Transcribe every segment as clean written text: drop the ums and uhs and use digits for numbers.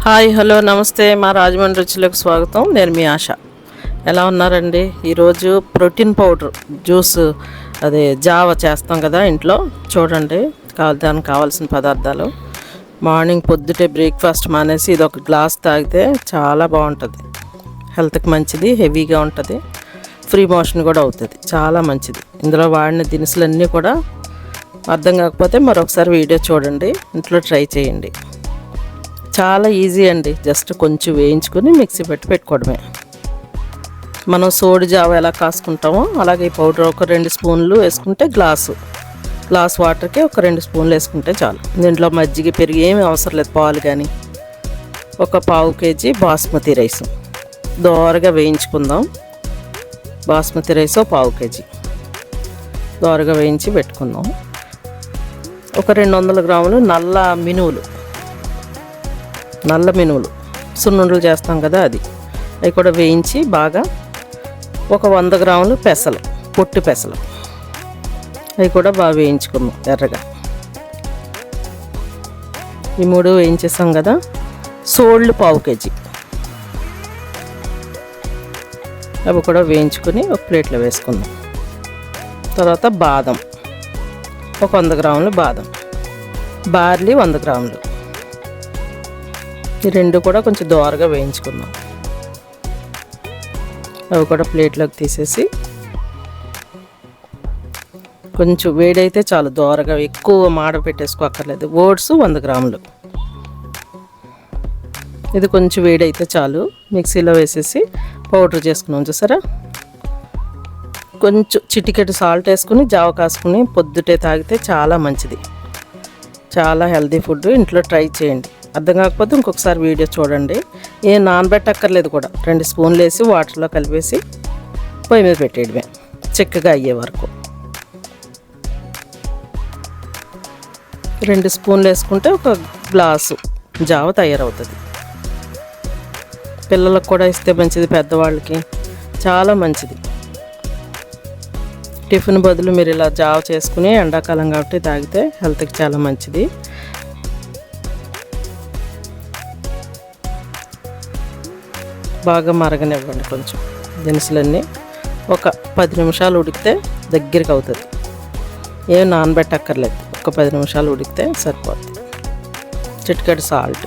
Hi hello నమస్తే మా రాజమండ్రి రుచులకు స్వాగతం. నేను మీ ఆశ. ఎలా ఉన్నారండి? ఈరోజు ప్రోటీన్ పౌడర్ జ్యూస్ అదే జావ చేస్తాం కదా ఇంట్లో. చూడండి దానికి కావాల్సిన పదార్థాలు. మార్నింగ్ పొద్దుటే బ్రేక్ఫాస్ట్ మానేసి ఇది ఒక గ్లాస్ తాగితే చాలా బాగుంటుంది. హెల్త్కి మంచిది, హెవీగా ఉంటుంది, ఫ్రీ మోషన్ కూడా అవుతుంది, చాలా మంచిది. ఇందులో వాడిన దినుసులన్నీ కూడా అర్థం కాకపోతే మరొకసారి వీడియో చూడండి, ఇంట్లో ట్రై చేయండి. చాలా ఈజీ అండి. జస్ట్ కొంచెం వేయించుకొని మిక్సీ పెట్టుకోవడమే. మనం సోడి జావ ఎలా కాసుకుంటామో అలాగే ఈ పౌడర్ ఒక 2 స్పూన్లు వేసుకుంటే గ్లాస్ వాటర్కి ఒక 2 స్పూన్లు వేసుకుంటే చాలు. దీంట్లో మజ్జిగ పెరిగి ఏమీ అవసరం లేదు, పాలు కానీ. ఒక 1/2 కేజీ బాస్మతి రైస్ దోరగా వేయించుకుందాం. బాస్మతి రైస్ 1/2 కేజీ దోరగా వేయించి పెట్టుకుందాం. ఒక 200 గ్రాములు నల్ల మినువులు సున్నుండలు చేస్తాం కదా, అవి కూడా వేయించి బాగా. ఒక 100 గ్రాములు పొట్టు పెసలు అవి కూడా బాగా వేయించుకున్నాం ఎర్రగా. ఈ 3 వేయించేసాం కదా. సోళ్ళు 1/2 కేజీ అవి కూడా వేయించుకొని ఒక ప్లేట్లో వేసుకుందాం. తర్వాత బాదం ఒక 100 గ్రాములు బాదం, బార్లీ 100 గ్రాములు. ఈ 2 కూడా కొంచెం దోరగా వేయించుకుందాం. అవి కూడా ప్లేట్లోకి తీసేసి కొంచెం వేడైతే చాలు, దోరగా ఎక్కువ మాడ పెట్టేసుకోక్కర్లేదు. ఓట్స్ 100 గ్రాములు. ఇది కొంచెం వేడైతే చాలు, మిక్సీలో వేసేసి పౌడర్ చేసుకున్నాం. చూసారా, కొంచెం చిటికెడు సాల్ట్ వేసుకుని జావ కాసుకుని పొద్దుటే తాగితే చాలా మంచిది, చాలా హెల్తీ ఫుడ్. ఇంట్లో ట్రై చేయండి. అర్థం కాకపోతే ఇంకొకసారి వీడియో చూడండి. ఏం నానబెట్టక్కర్లేదు కూడా. 2 స్పూన్లు వేసి వాటర్లో కలిపేసి పొయ్యి మీద పెట్టేయడమే చిక్కగా అయ్యే వరకు. 2 స్పూన్లు వేసుకుంటే ఒక గ్లాసు జావ తయారవుతుంది. పిల్లలకు కూడా ఇస్తే మంచిది, పెద్దవాళ్ళకి చాలా మంచిది. టిఫిన్ బదులు మీరు ఇలా జావ చేసుకుని ఎండాకాలం కాబట్టి తాగితే హెల్త్కి చాలా మంచిది. బాగా మరగనివ్వండి. కొంచెం దినుసులన్నీ ఒక 10 నిమిషాలు ఉడికితే దగ్గరికి అవుతుంది. ఏం నానబెట్టక్కర్లేదు, ఒక 10 నిమిషాలు ఉడికితే సరిపోతుంది. చిటికెడు సాల్ట్.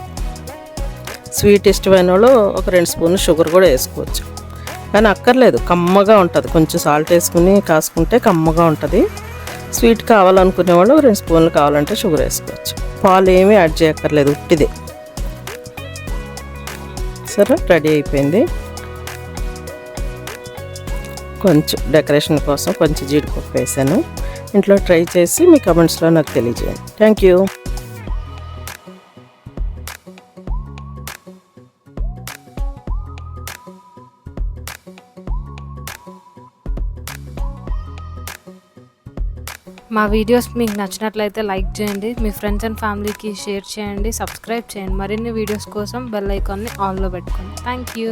స్వీట్ ఇష్టమైన వాళ్ళు ఒక 2 స్పూన్లు షుగర్ కూడా వేసుకోవచ్చు, కానీ అక్కర్లేదు, కమ్మగా ఉంటుంది. కొంచెం సాల్ట్ వేసుకుని కాసుకుంటే కమ్మగా ఉంటుంది. స్వీట్ కావాలనుకునే వాళ్ళు 2 స్పూన్లు కావాలంటే షుగర్ వేసుకోవచ్చు. పాలు ఏమీ యాడ్ చేయక్కర్లేదు, ఉట్టిదే. సరే, రెడీ అయిపోయింది. కొంచెం డెకరేషన్ కోసం కొంచెం జీడిపప్పు వేసాను. ఇంట్లో ట్రై చేసి మీ కమెంట్స్లో నాకు తెలియజేయండి. Thank you. మా వీడియోస్ మీకు నచ్చినట్లయితే లైక్ చేయండి, మీ ఫ్రెండ్స్ అండ్ ఫ్యామిలీకి షేర్ చేయండి, సబ్స్క్రైబ్ చేయండి. మరిన్ని వీడియోస్ కోసం బెల్ ఐకాన్ని ఆన్లో పెట్టుకోండి. Thank you.